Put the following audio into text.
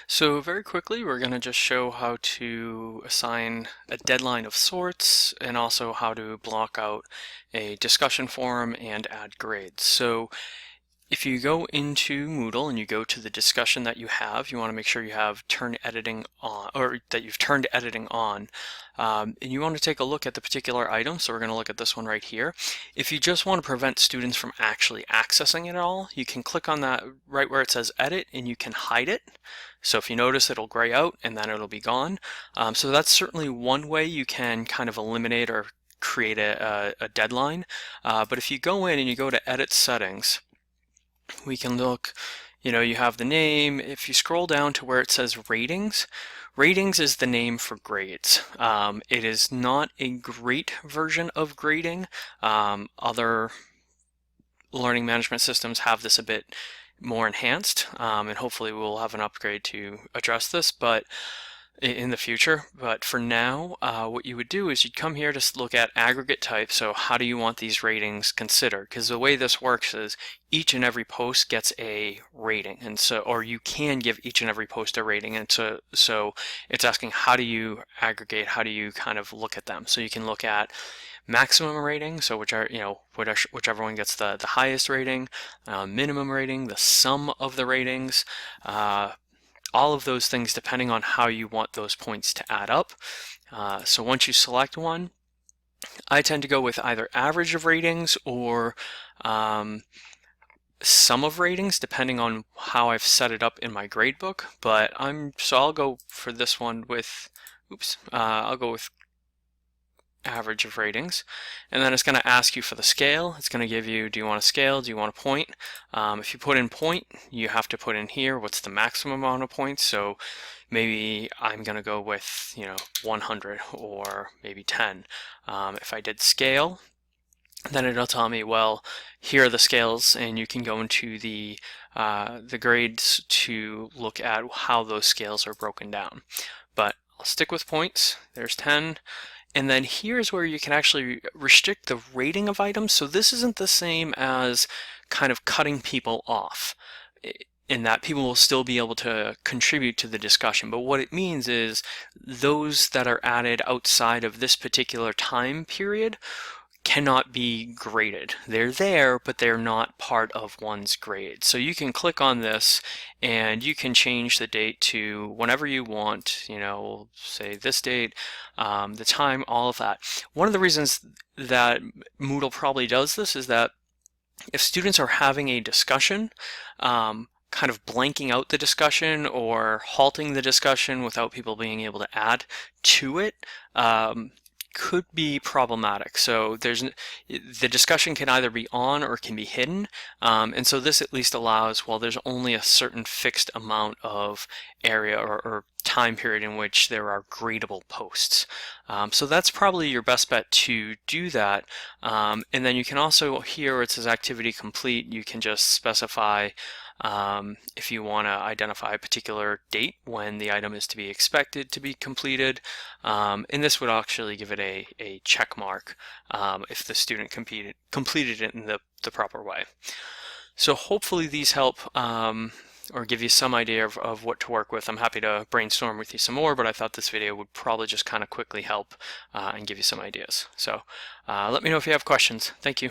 So very quickly, we're going to just show how to assign a deadline of sorts and also how to block out a discussion forum and add grades. So if you go into Moodle and you go to the discussion that you have, you want to make sure you have turn editing on, or that you've turned editing on. And you want to take a look at the particular item. So we're going to look at this one right here. If you just want to prevent students from actually accessing it all, you can click on that right where it says edit and you can hide it. So if you notice, it'll gray out and then it'll be gone. So that's certainly one way you can kind of eliminate or create a deadline. But if you go in and you go to edit settings, we can look, you have the name. If you scroll down to where it says ratings, ratings is the name for grades. It is not a great version of grading. Other learning management systems have this a bit more enhanced, and hopefully we'll have an upgrade to address this, but in the future. But for now, what you would do is you'd come here to look at aggregate type. So how do you want these ratings considered? Because the way this works is each and every post gets a rating, and so, or you can give each and every post a rating, and so it's asking how do you aggregate, how do you kind of look at them. So you can look at maximum rating, so whichever one gets the highest rating, minimum rating, the sum of the ratings, all of those things depending on how you want those points to add up. So once you select one, I tend to go with either average of ratings or sum of ratings, depending on how I've set it up in my gradebook. But I'll go for this one with, I'll go with average of ratings, and then it's going to ask you for the scale. It's going to give you, do you want a scale, do you want a point? If you put in point, you have to put in here what's the maximum amount of points. So maybe I'm going to go with 100 or maybe 10. If I did scale, then it'll tell me, well, here are the scales, and you can go into the grades to look at how those scales are broken down. But I'll stick with points. There's 10. And then here's where you can actually restrict the rating of items. So this isn't the same as kind of cutting people off, in that people will still be able to contribute to the discussion. But what it means is those that are added outside of this particular time period cannot be graded. They're there, but they're not part of one's grade. So you can click on this and you can change the date to whenever you want, say this date, the time, all of that. One of the reasons that Moodle probably does this is that if students are having a discussion, kind of blanking out the discussion or halting the discussion without people being able to add to it, could be problematic. So the discussion can either be on or can be hidden, and so this at least allows, well, there's only a certain fixed amount of area or time period in which there are gradable posts. So that's probably your best bet to do that. And then you can also, here where it says activity complete, you can just specify if you want to identify a particular date when the item is to be expected to be completed, and this would actually give it a check mark if the student completed it in the proper way. So hopefully these help or give you some idea of what to work with. I'm happy to brainstorm with you some more, but I thought this video would probably just kind of quickly help and give you some ideas. So let me know if you have questions. Thank you.